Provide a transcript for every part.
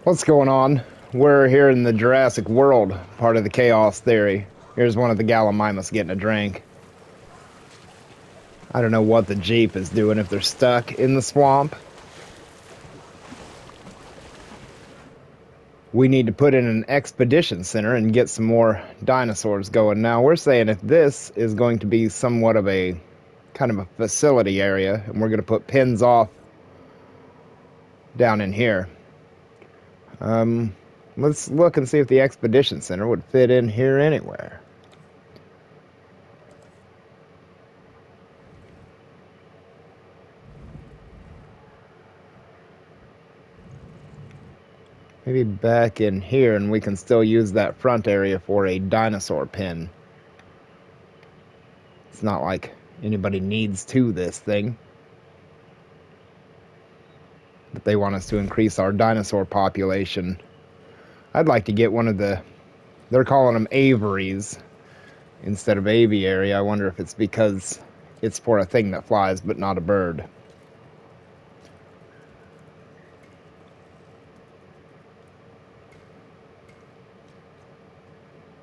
What's going on? We're here in the Jurassic World, part of the Chaos Theory. Here's one of the Gallimimus getting a drink. I don't know what the Jeep is doing if they're stuck in the swamp. We need to put in an expedition center and get some more dinosaurs going. Now, we're saying if this is going to be somewhat of a kind of a facility area, and we're going to put pins off down in here. Let's look and see if the expedition center would fit in here anywhere. Maybe back in here, and we can still use that front area for a dinosaur pen. It's not like anybody needs this thing. But they want us to increase our dinosaur population. I'd like to get one of they're calling them aviaries instead of aviary. I wonder if it's because it's for a thing that flies but not a bird.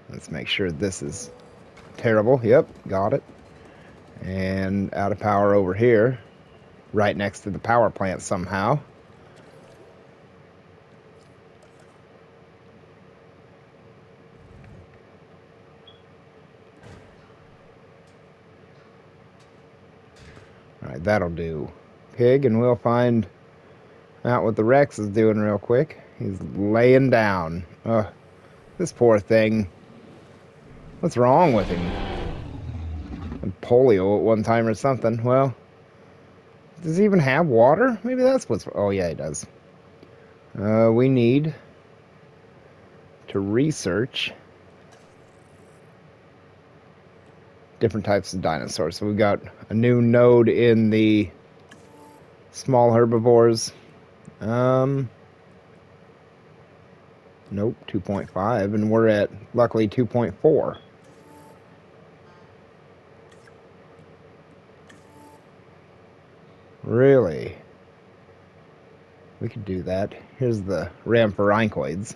Let's make sure this is terrible. Yep, got it. And out of power over here, right next to the power plant somehow. All right, that'll do. Pig, and we'll find out what the Rex is doing real quick. He's laying down. Ugh, this poor thing. What's wrong with him? And polio at one time or something. Well, does he even have water? Maybe that's what's... Oh, yeah, he does. We need to research different types of dinosaurs. So we've got a new node in the small herbivores. Nope, 2.5, and we're at, luckily, 2.4. Really? We could do that. Here's the Rhamphorhynchoids.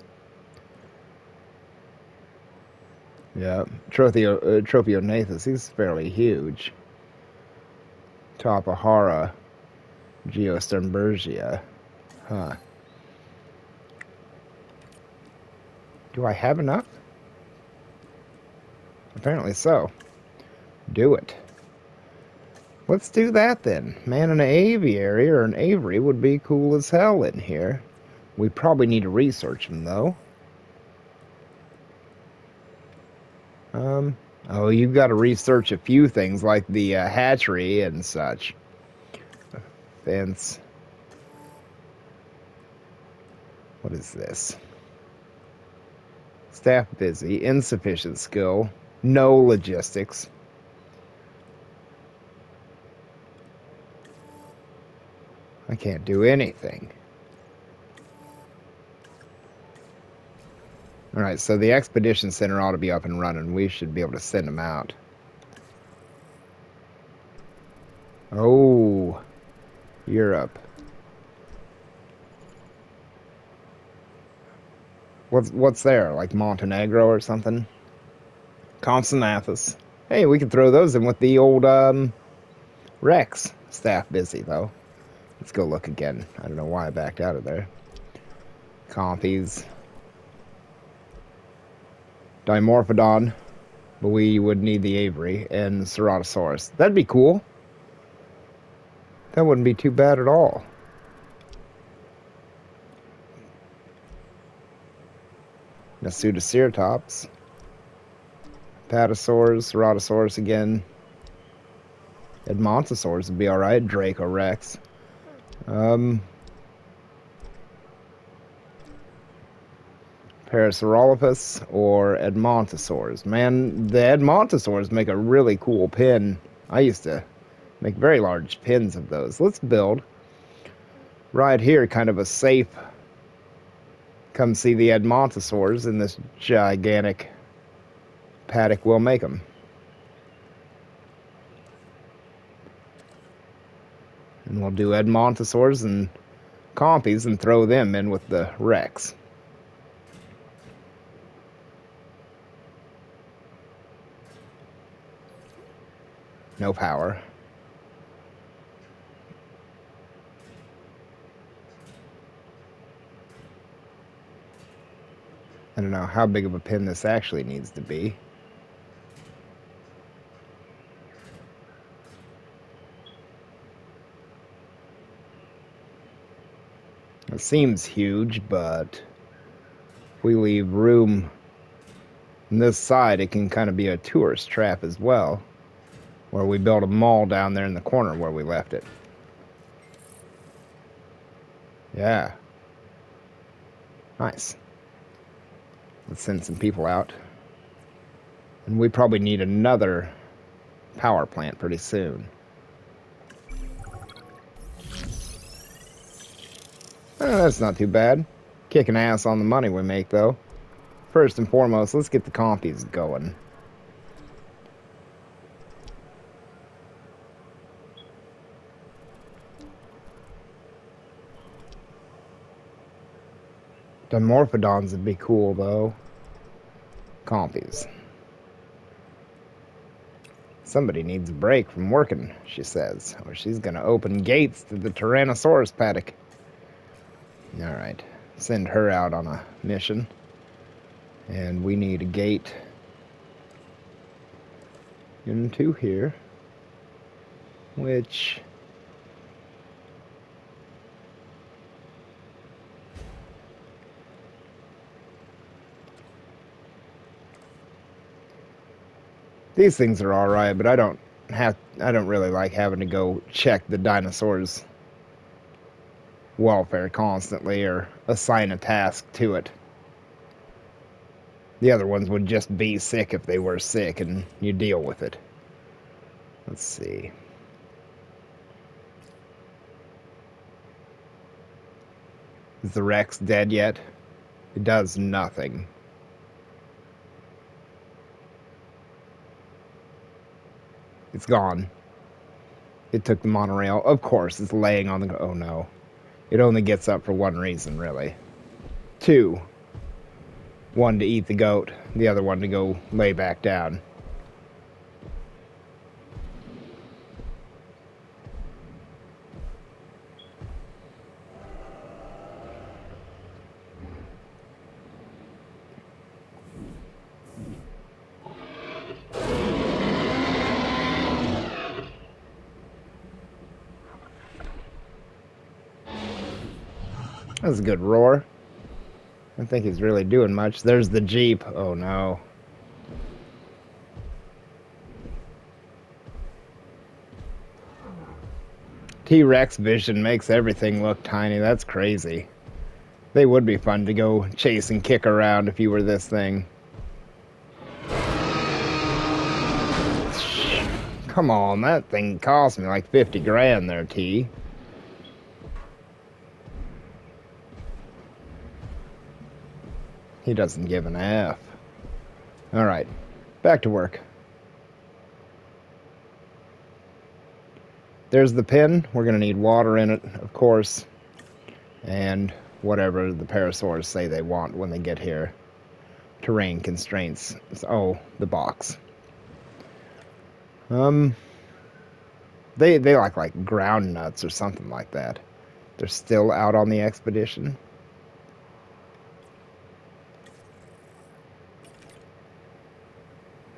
Yeah, Trophionathus, he's fairly huge. Topahara, Geosternbergia. Huh. Do I have enough? Apparently so. Do it. Let's do that then. Man, an aviary or an aviary would be cool as hell in here. We probably need to research them, though. Oh, you've got to research a few things, like the hatchery and such. Fence. What is this? Staff busy, insufficient skill, no logistics. I can't do anything. Alright, so the expedition center ought to be up and running. We should be able to send them out. Oh, Europe. What's there? Like Montenegro or something? Compsognathus. Hey, we could throw those in with the old Rex. Staff busy, though. Let's go look again. I don't know why I backed out of there. Compies. Dimorphodon. But we would need the Avery and Ceratosaurus. That'd be cool. That wouldn't be too bad at all. Nasutoceratops. Patasaurs, Ceratosaurus again. Edmontosaurus would be alright. Draco Rex. Parasaurolophus or Edmontosaurs. Man, the Edmontosaurs make a really cool pin. I used to make very large pins of those. Let's build right here kind of a safe... Come see the Edmontosaurs in this gigantic paddock. We'll make them. And we'll do Edmontosaurs and compies and throw them in with the Rex. No power. I don't know how big of a pin this actually needs to be. It seems huge, but if we leave room on this side, it can kind of be a tourist trap as well, where we build a mall down there in the corner where we left it. Yeah. Nice. Let's send some people out. And we probably need another power plant pretty soon. That's not too bad. Kicking ass on the money we make, though. First and foremost, let's get the compies going. Dimorphodons would be cool, though. Compies. Somebody needs a break from working, she says, or she's gonna open gates to the Tyrannosaurus paddock. Alright, send her out on a mission. And we need a gate into here, which these things are alright, but I don't really like having to go check the dinosaurs' welfare constantly or assign a task to it. The other ones would just be sick if they were sick, and you deal with it. Let's see. Is the Rex dead yet? It does nothing. It's gone. It took the monorail. Of course, it's laying on the... Oh, no. It only gets up for one reason, really. Two. One to eat the goat, the other one to go lay back down. That was a good roar. I don't think he's really doing much. There's the Jeep. Oh no. T-Rex vision makes everything look tiny. That's crazy. They would be fun to go chase and kick around if you were this thing. Come on, that thing cost me like 50 grand there, T. He doesn't give an F. Alright, back to work. There's the pin. We're going to need water in it, of course. And whatever the Parasaurs say they want when they get here. Terrain constraints. Oh, the box. They like ground nuts or something like that. They're still out on the expedition.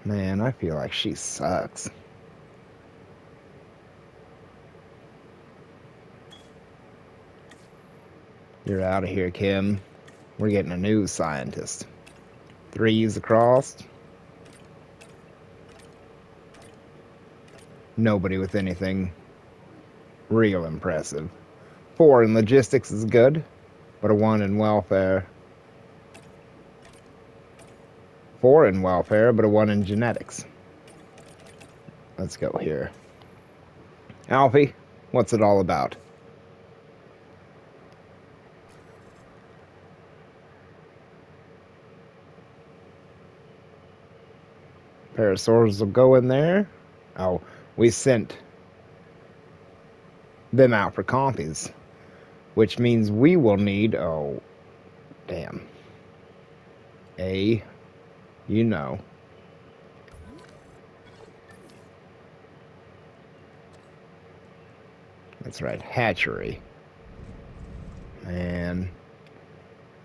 Man, I feel like she sucks. You're out of here, Kim. We're getting a new scientist. 3s across. Nobody with anything real impressive. 4 in logistics is good, but a 1 in welfare. 4 in welfare, but a 1 in genetics. Let's go here. Alfie, what's it all about? Parasaurs will go in there. Oh, we sent them out for compies. which means we will need, oh, damn. You know. That's right, hatchery. And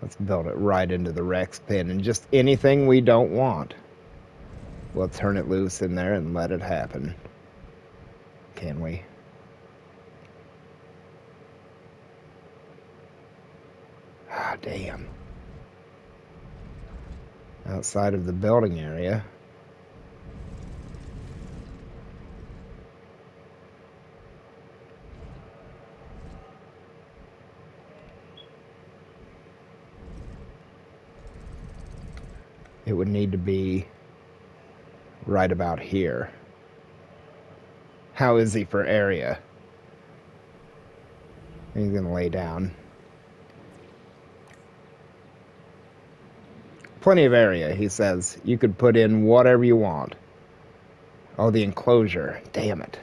let's build it right into the Rex pen, and just anything we don't want, we'll turn it loose in there and let it happen. Can we? Ah, damn. Outside of the building area. It would need to be right about here. How is he for area? He's gonna lay down. Plenty of area, he says. You could put in whatever you want. Oh, the enclosure. Damn it.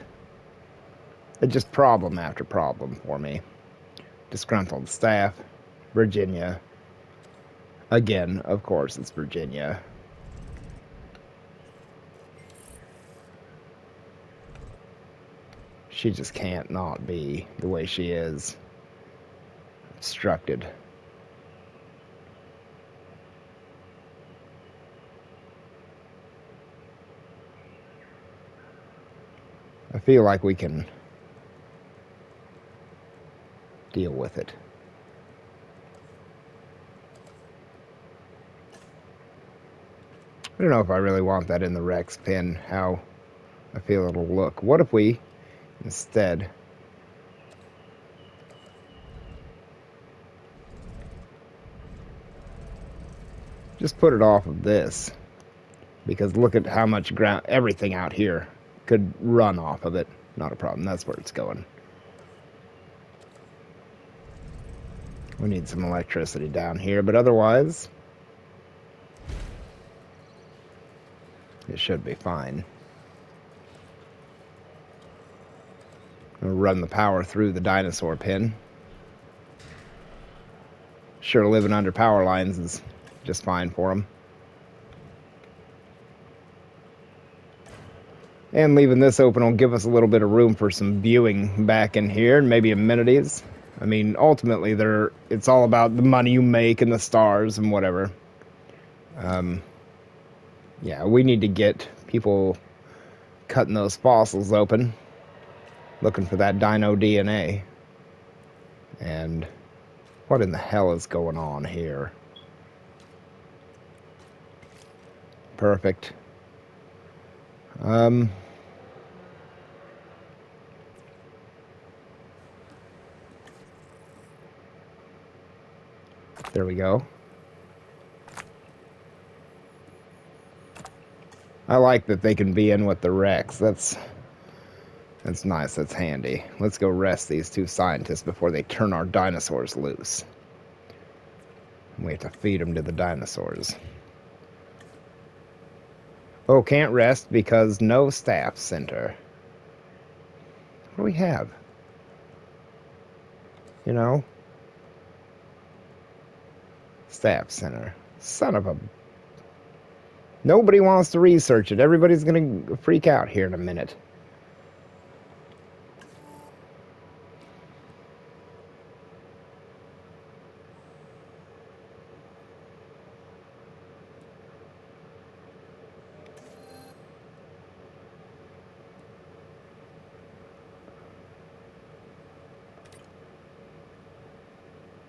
It's just problem after problem for me. Disgruntled staff. Virginia. Again, of course, it's Virginia. She just can't not be the way she is. Obstructed. I feel like we can deal with it. I don't know if I really want that in the Rex pen, how I feel it'll look. What if we instead just put it off of this? Because look at how much ground, everything out here could run off of it. Not a problem, that's where it's going. We need some electricity down here, but otherwise it should be fine. I'll run the power through the dinosaur pin. Sure, living under power lines is just fine for them. And leaving this open will give us a little bit of room for some viewing back in here, and maybe amenities. I mean, ultimately, it's all about the money you make and the stars and whatever. Yeah, we need to get people cutting those fossils open, looking for that dino DNA. And what in the hell is going on here? Perfect. There we go. I like that they can be in with the Rex. That's nice. That's handy. Let's go rest these two scientists before they turn our dinosaurs loose. We have to feed them to the dinosaurs. Oh, can't rest because no staff center. What do we have? You know? Staff center. Son of a... Nobody wants to research it. Everybody's gonna freak out here in a minute.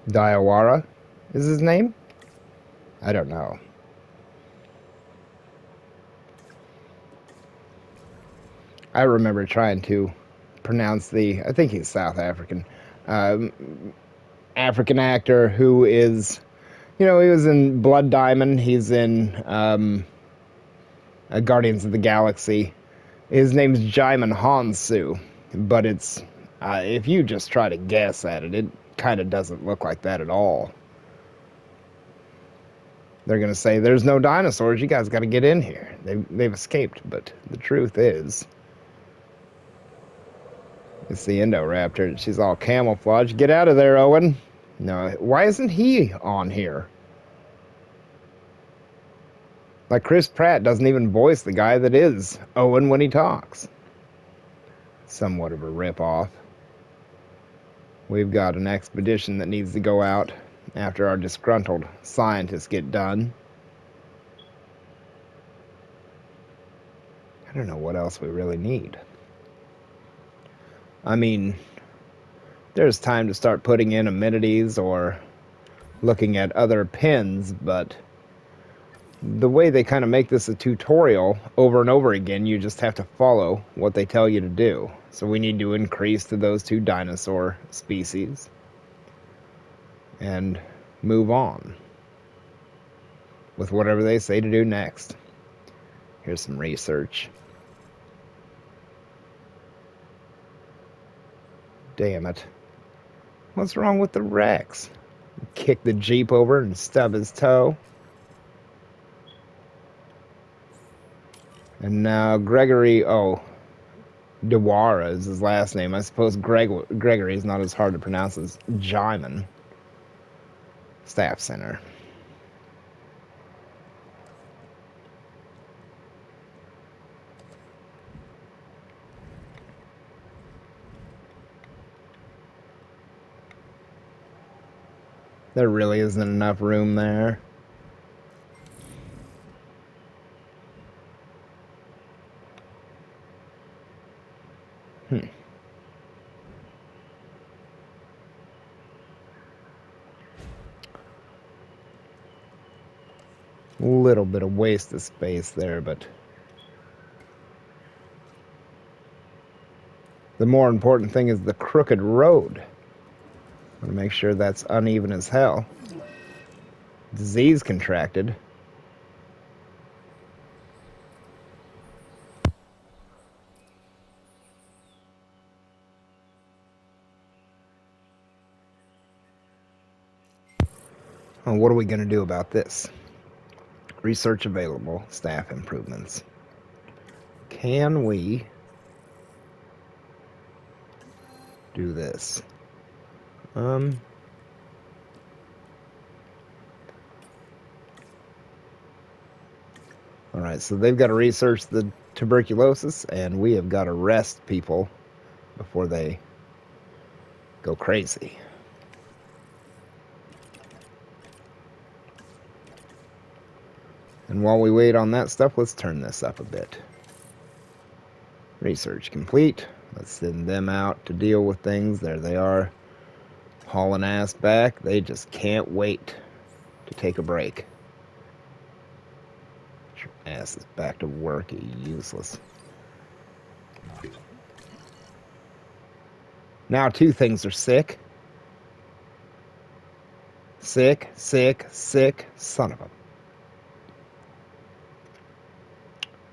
Diawara is his name? I don't know. I remember trying to pronounce I think he's South African, African actor who is, you know, he was in Blood Diamond, he's in Guardians of the Galaxy. His name's Djimon Hounsou, but it's, if you just try to guess at it, it kind of doesn't look like that at all. They're going to say, there's no dinosaurs, you guys got to get in here. They've escaped, but the truth is, It's the Indoraptor. She's all camouflaged. Get out of there, Owen. No, why isn't he on here? Like, Chris Pratt doesn't even voice the guy that is Owen when he talks. Somewhat of a ripoff. We've got an expedition that needs to go out after our disgruntled scientists get done. I don't know what else we really need. I mean, there's time to start putting in amenities or looking at other pins, but the way they kind of make this a tutorial over and over again, you just have to follow what they tell you to do. So we need to increase to those 2 dinosaur species and move on with whatever they say to do next. Here's some research. Damn it. What's wrong with the Rex? Kick the Jeep over and stub his toe. And now Gregory, Dewara is his last name. I suppose Gregory is not as hard to pronounce as Jaimin. Staff Center. There really isn't enough room there. A little bit of waste of space there, but the more important thing is the crooked road. I want to make sure that's uneven as hell. Disease contracted. Oh, what are we going to do about this? Research available. Staff improvements. Can we do this? Alright, so they've got to research the tuberculosis, and we have got to rest people before they go crazy. And while we wait on that stuff, let's turn this up a bit. Research complete. Let's send them out to deal with things. There they are, hauling ass back. They just can't wait to take a break. Your ass is back to work, you useless. Now 2 things are sick. Sick, sick, sick, son of a...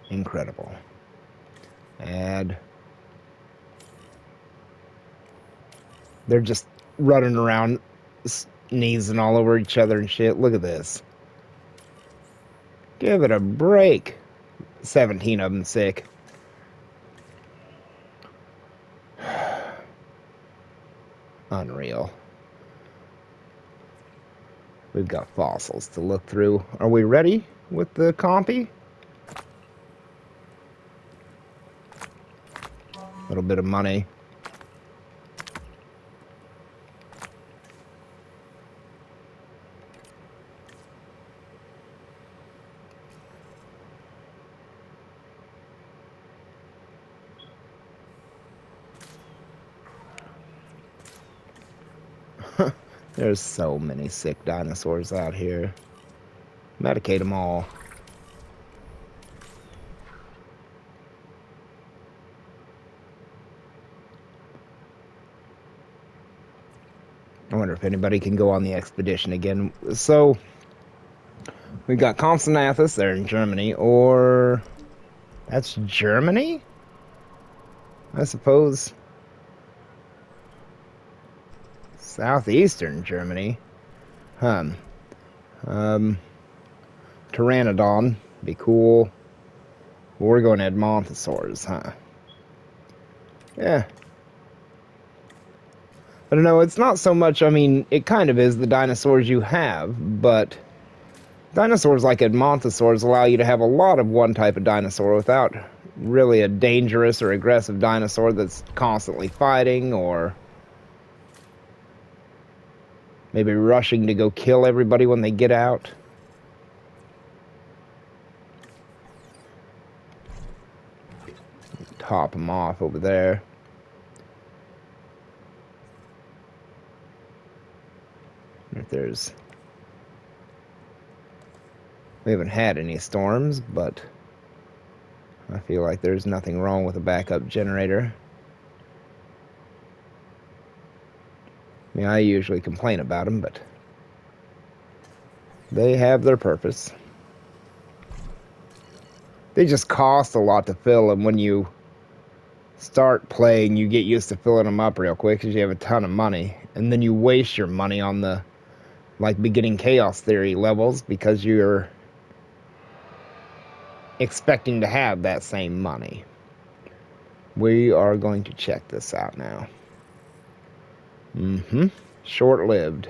Incredible. Add. They're just running around, sneezing all over each other and shit. Look at this. Give it a break. 17 of them sick. Unreal. We've got fossils to look through. Are we ready with the compy? Little bit of money. There's so many sick dinosaurs out here. Medicate them all. I wonder if anybody can go on the expedition again. So, we've got Compsognathus there in Germany, or... That's Germany? I suppose... Southeastern Germany. Pteranodon. Be cool. We're going to Edmontosaurs, huh? Yeah. I don't know, it's not so much, I mean, it kind of is the dinosaurs you have, but dinosaurs like Edmontosaurs allow you to have a lot of one type of dinosaur without really a dangerous or aggressive dinosaur that's constantly fighting or maybe rushing to go kill everybody when they get out. Top them off over there. If there's... We haven't had any storms, but I feel like there's nothing wrong with a backup generator. I mean, I usually complain about them, but they have their purpose. They just cost a lot to fill, and when you start playing, you get used to filling them up real quick because you have a ton of money, and then you waste your money on the beginning Chaos Theory levels because you're expecting to have that same money. We are going to check this out now. Short-lived.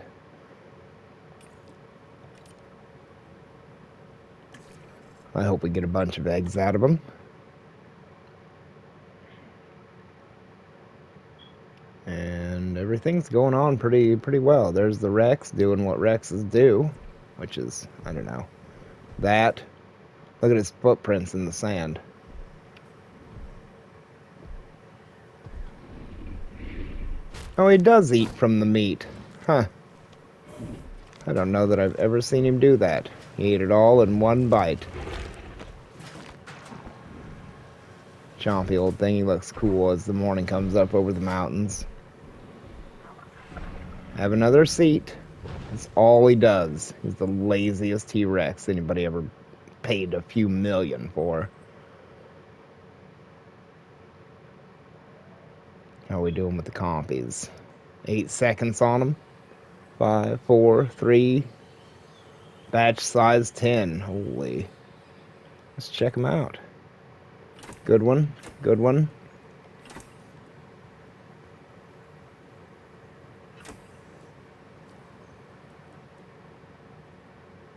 I hope we get a bunch of eggs out of them. And everything's going on pretty well. There's the Rex doing what Rexes do, which is, I don't know, that. Look at his footprints in the sand. Oh, he does eat from the meat. Huh. I don't know that I've ever seen him do that. He ate it all in one bite. Chompy old thing. He looks cool as the morning comes up over the mountains. Have another seat. That's all he does. He's the laziest T-Rex anybody ever paid a few million for. How are we doing with the compies? 8 seconds on them. 5, 4, 3. Batch size 10. Holy. Let's check them out. Good one. Good one.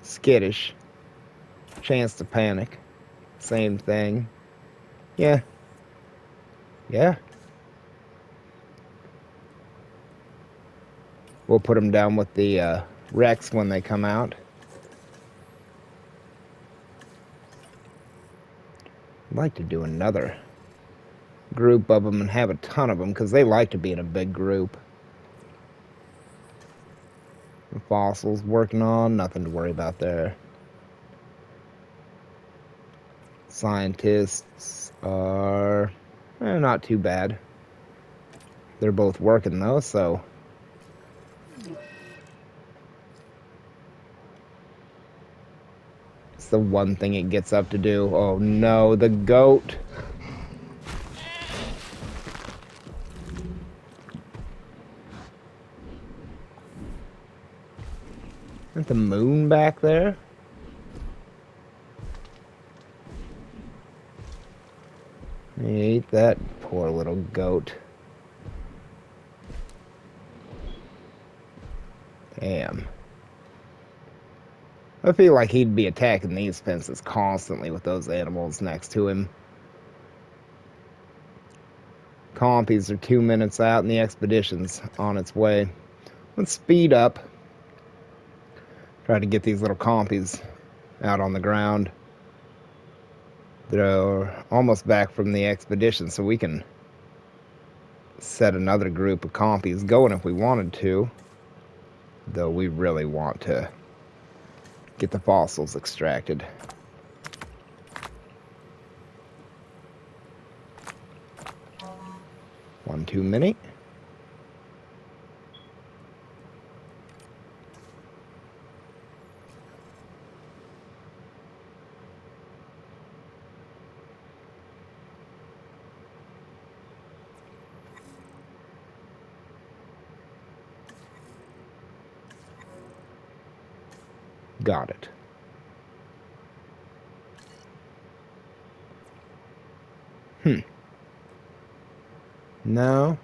Skittish. Chance to panic. Same thing. Yeah. Yeah. We'll put them down with the Rex when they come out. I'd like to do another group of them and have a ton of them because they like to be in a big group. The fossils working on, nothing to worry about there. Scientists are not too bad. They're both working though, so it's the one thing it gets up to do. Oh no, the goat. Isn't the moon back there? He ate that poor little goat. Damn. I feel like he'd be attacking these fences constantly with those animals next to him. Compies are 2 minutes out and the expedition's on its way. Let's speed up. Try to get these little compies out on the ground. They're almost back from the expedition, so we can set another group of compies going if we wanted to. Though we really want to get the fossils extracted. One too many. Got it. No.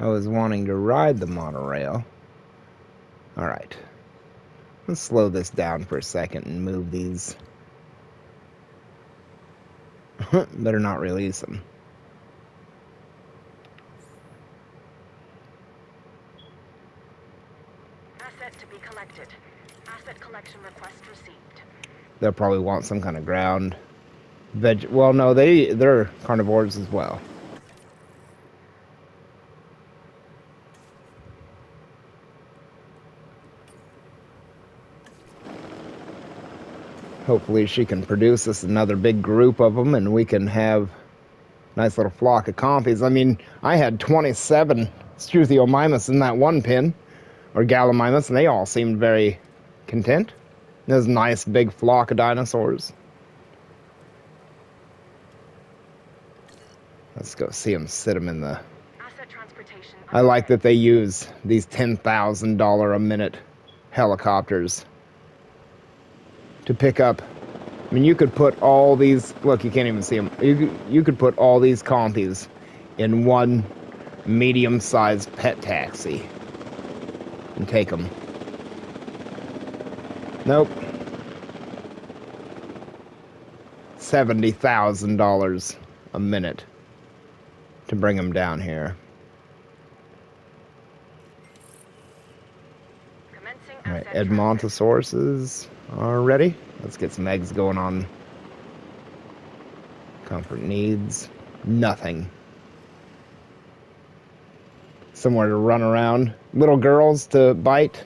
I was wanting to ride the monorail. Alright. Let's slow this down for a second and move these. Better not release them. Asset to be collected. Asset collection request received. They'll probably want some kind of ground well, no, they're carnivores as well. Hopefully she can produce us another big group of them and we can have a nice little flock of compies. I mean, I had 27 Struthiomimus in that one pin, or Gallimimus, and they all seemed very content. There's a nice big flock of dinosaurs. Let's go see them, sit them in the... Asset transportation. I like that they use these $10,000 a minute helicopters to pick up. I mean, you could put all these... Look, you can't even see them. You could put all these compies in one medium-sized pet taxi and take them. Nope. $70,000 a minute to bring them down here. All right, Edmontosauruses are ready. Let's get some eggs going on. Comfort needs nothing. Somewhere to run around. Little girls to bite.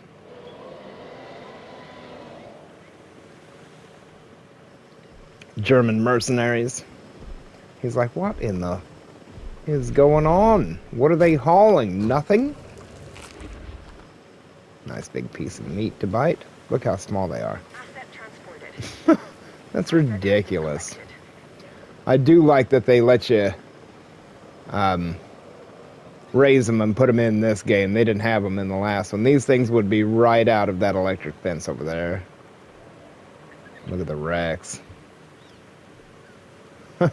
German mercenaries. He's like, what in the is going on? What are they hauling? Nothing? Nice big piece of meat to bite. Look how small they are. That's ridiculous. I do like that they let you raise them and put them in this game. They didn't have them in the last one. These things would be right out of that electric fence over there. Look at the Rex. All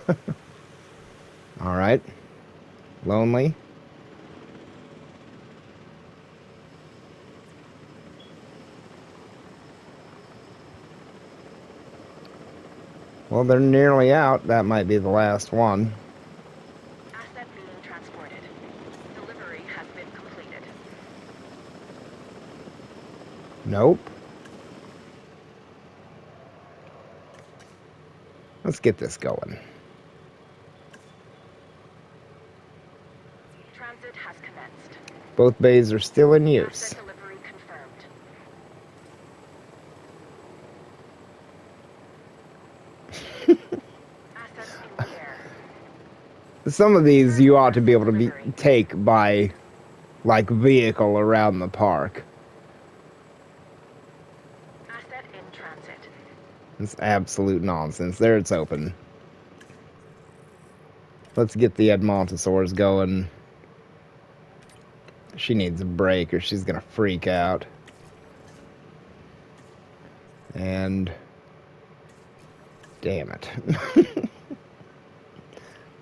right. Lonely. Well, they're nearly out. That might be the last one. Asset being transported. Delivery has been completed. Nope. Let's get this going. Transit has commenced. Both bays are still in use. Asset delivery confirmed. Assets in the air. Some of these you ought to be able to take by, like, vehicle around the park. Asset in transit. It's absolute nonsense. There, it's open. Let's get the Edmontosaurus going. She needs a break or she's gonna freak out. And... damn it.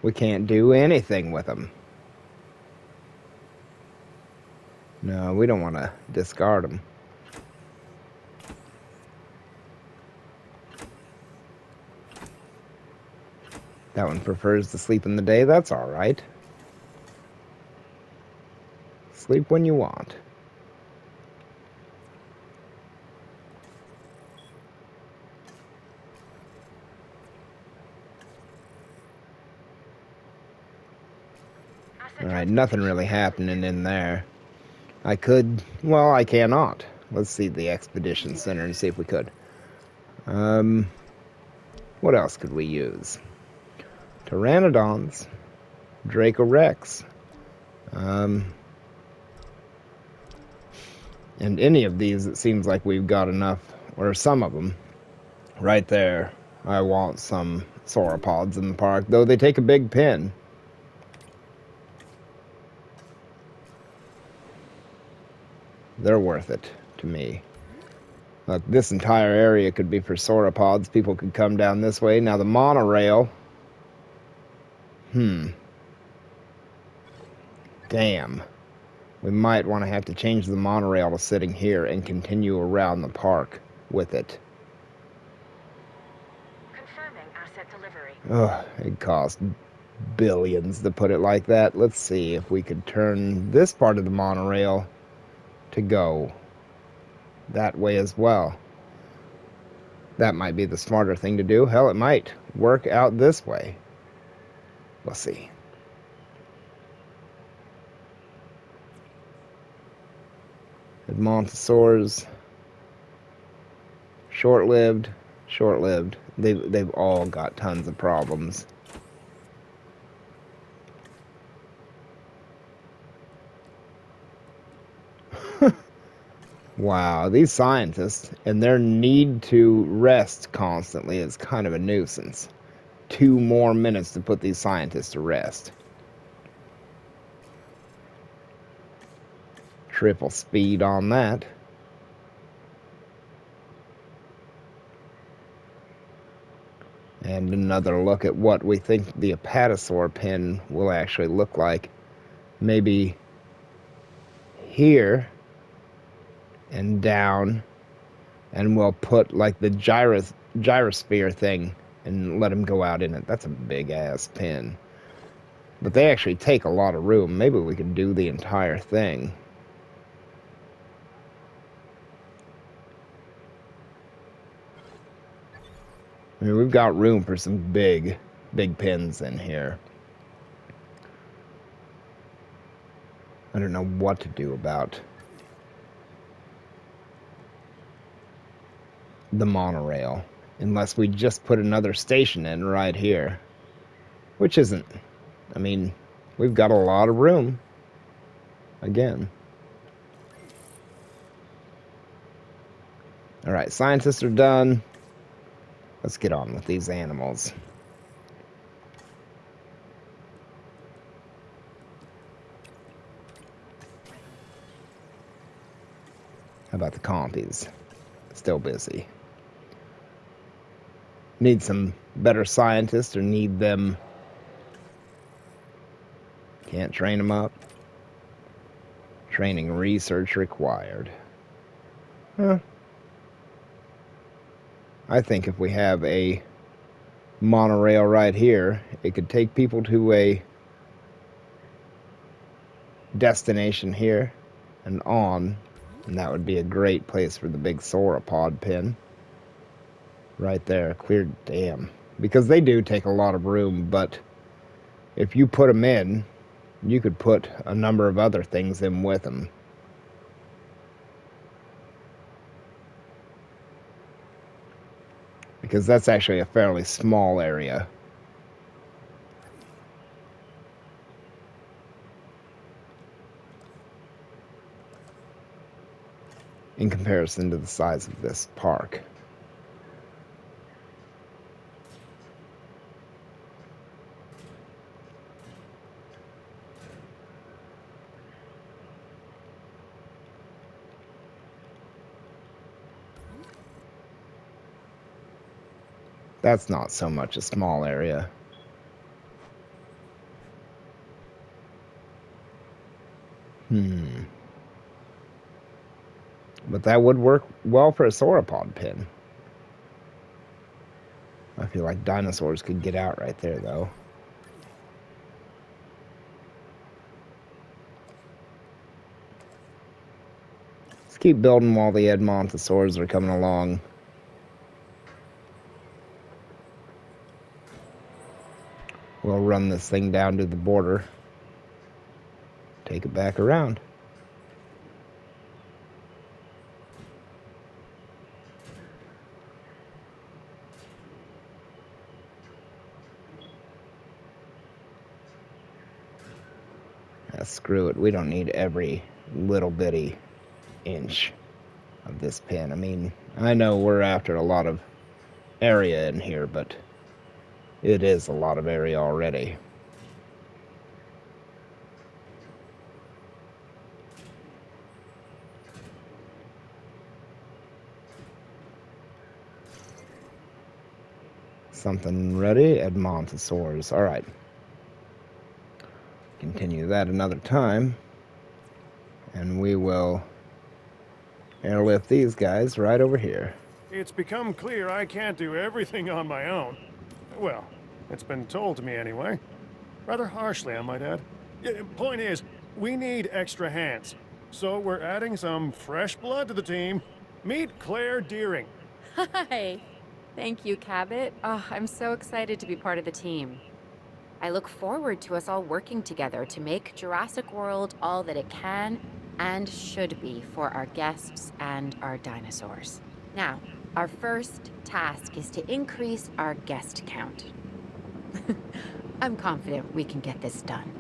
We can't do anything with them. No, we don't want to discard them. That one prefers to sleep in the day. That's all right. Sleep when you want. All right, nothing really happening in there. I could, well, I cannot. Let's see the Expedition Center and see if we could. What else could we use? Pteranodons, Dracorex, and any of these, it seems like we've got enough, or some of them. Right there, I want some sauropods in the park, though they take a big pin. They're worth it to me. Look, this entire area could be for sauropods. People could come down this way. Now the monorail. Damn. We might want to have to change the monorail to sitting here and continue around the park with it. Confirming asset delivery. Ugh, it cost billions to put it like that. Let's see if we could turn this part of the monorail to go that way as well. That might be the smarter thing to do. Hell, it might work out this way. We'll see. Montessors, short-lived, short-lived. They've all got tons of problems. Wow, these scientists and their need to rest constantly is kind of a nuisance. 2 more minutes to put these scientists to rest. Triple speed on that. And another look at what we think the Apatosaur pin will actually look like. Maybe here and down, and we'll put like the gyrosphere thing and let him go out in it. That's a big ass pin. But they actually take a lot of room. Maybe we could do the entire thing. I mean, we've got room for some big pins in here. I don't know what to do about the monorail unless we just put another station in right here, which isn't. I mean, we've got a lot of room again. All right, scientists are done. Let's get on with these animals. How about the compies? Still busy. Need some better scientists or need them? Can't train them up. Training research required. Huh. I think if we have a monorail right here, it could take people to a destination here and on, and that would be a great place for the big sauropod pin. Right there, cleared dam. Because they do take a lot of room, but if you put them in, you could put a number of other things in with them. Because that's actually a fairly small area. In comparison to the size of this park. That's not so much a small area. But that would work well for a sauropod pin. I feel like dinosaurs could get out right there, though. Let's keep building while the Edmontosaurs are coming along. We'll run this thing down to the border. Take it back around. Screw it. We don't need every little bitty inch of this pin. I mean, I know we're after a lot of area in here, but it is a lot of area already. Something ready? Edmontosaurs. All right. Continue that another time. And we will airlift these guys right over here. It's become clear I can't do everything on my own. Well, it's been told to me anyway. Rather harshly, I might add. Point is, we need extra hands. So we're adding some fresh blood to the team. Meet Claire Deering. Hi. Thank you, Cabot. Oh, I'm so excited to be part of the team. I look forward to us all working together to make Jurassic World all that it can and should be for our guests and our dinosaurs. Now, our first task is to increase our guest count. I'm confident we can get this done.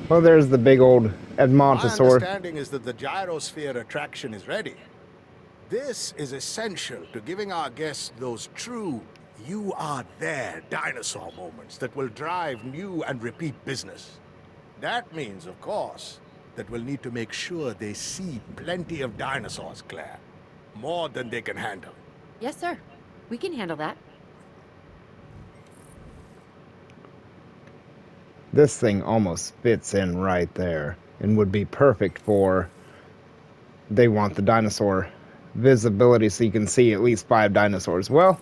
Well, there's the big old My Edmontosaur. understanding is that the gyrosphere attraction is ready. This is essential to giving our guests those true you are there dinosaur moments that will drive new and repeat business. That means, of course, that we'll need to make sure they see plenty of dinosaurs, Claire. More than they can handle. Yes, sir. We can handle that. This thing almost fits in right there and would be perfect for, they want the dinosaur visibility so you can see at least 5 dinosaurs. Well,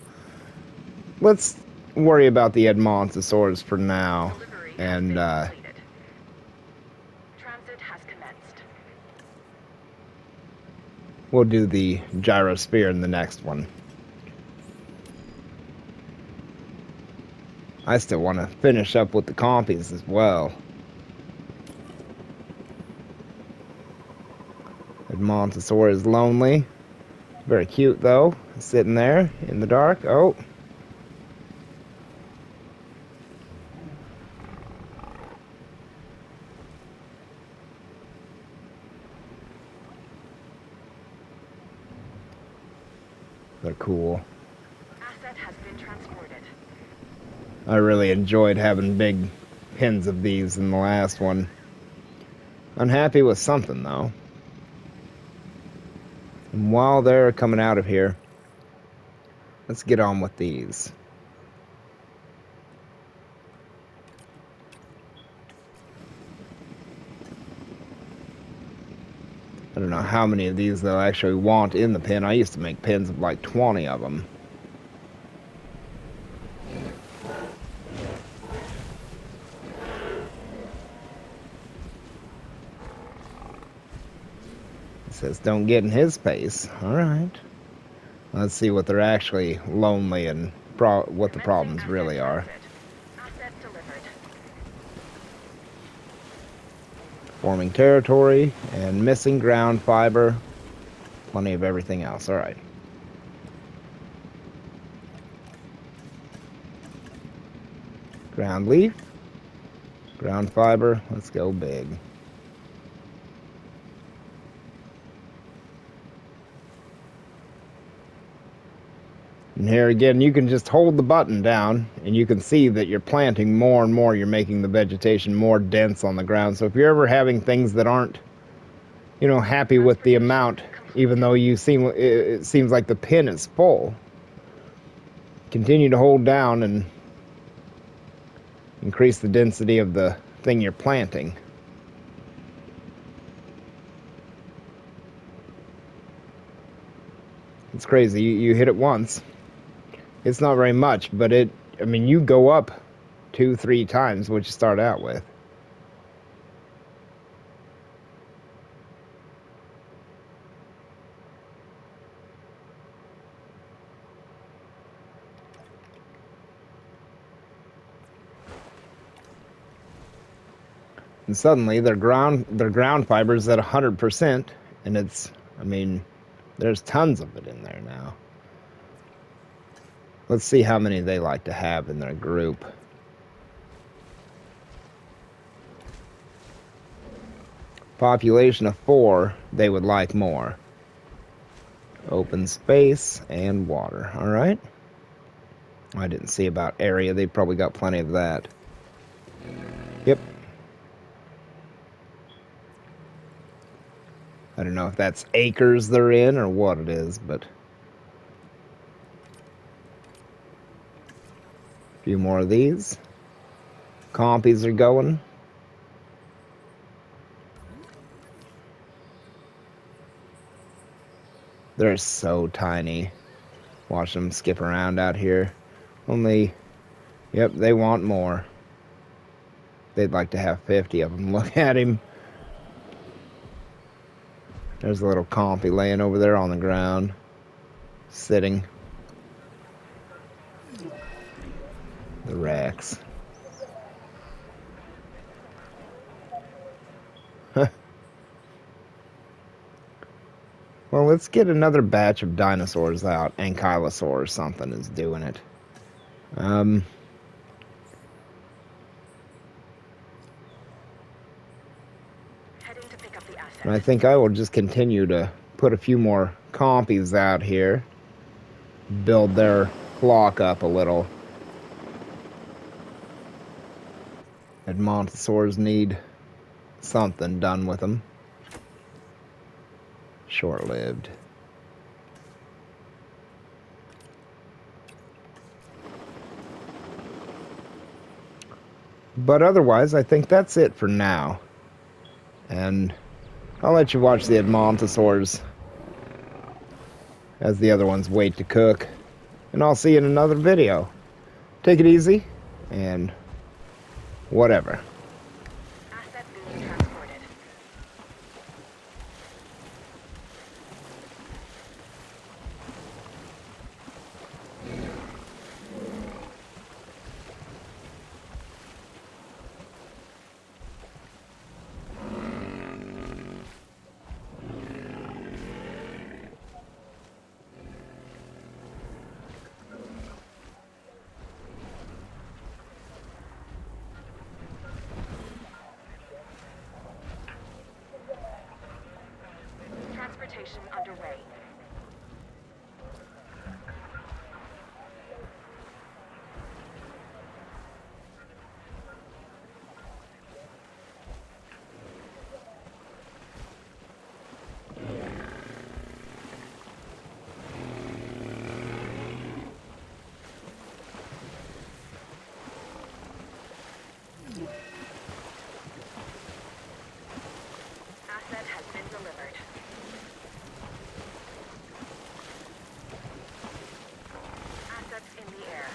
let's worry about the Edmontosaurs for now. Delivery has And been completed. Transit has commenced. we'll do the gyrosphere in the next one. I still want to finish up with the compies as well. Edmontosaur is lonely. Very cute though, sitting there in the dark. Oh. They're cool. Asset has been transported. I really enjoyed having big pins of these in the last one. Unhappy with something though. And while they're coming out of here, let's get on with these. I don't know how many of these they'll actually want in the pin. I used to make pins of like 20 of them. It says don't get in his face. Alright. Let's see what they're actually lonely and what the problems Commencing really asset are. transit. Asset delivered. Forming territory and missing ground fiber. Plenty of everything else. Alright. Ground leaf. Ground fiber. Let's go big. And here again, you can just hold the button down and you can see that you're planting more and more. You're making the vegetation more dense on the ground. So if you're ever having things that aren't, you know, happy with the amount, even though it seems like the pin is full, continue to hold down and increase the density of the thing you're planting. It's crazy. You hit it once. It's not very much, but I mean, you go up 2-3 times what you start out with. And suddenly their ground fiber's at 100%, and I mean, there's tons of it in there now. Let's see how many they like to have in their group. Population of 4, they would like more. Open space and water. Alright. I didn't see about area. They probably got plenty of that. Yep. I don't know if that's acres they're in or what it is, but a few more of these. Compies are going. They're so tiny. Watch them skip around out here. Only, yep, they want more. They'd like to have 50 of them. Look at him. There's a little compy laying over there on the ground, sitting. The Rex. Well, let's get another batch of dinosaurs out. Ankylosaur or something is doing it. Heading to pick up the asset. And I think I will just continue to put a few more compies out here. Build their flock up a little. Edmontosaurs need something done with them. Short-lived. But otherwise, I think that's it for now. And I'll let you watch the Edmontosaurs as the other ones wait to cook. And I'll see you in another video. Take it easy, and whatever. Asset being transported. Transportation underway. Asset has been delivered. Assets in the air.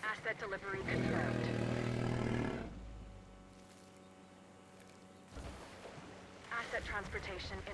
Asset delivery confirmed. Asset transportation in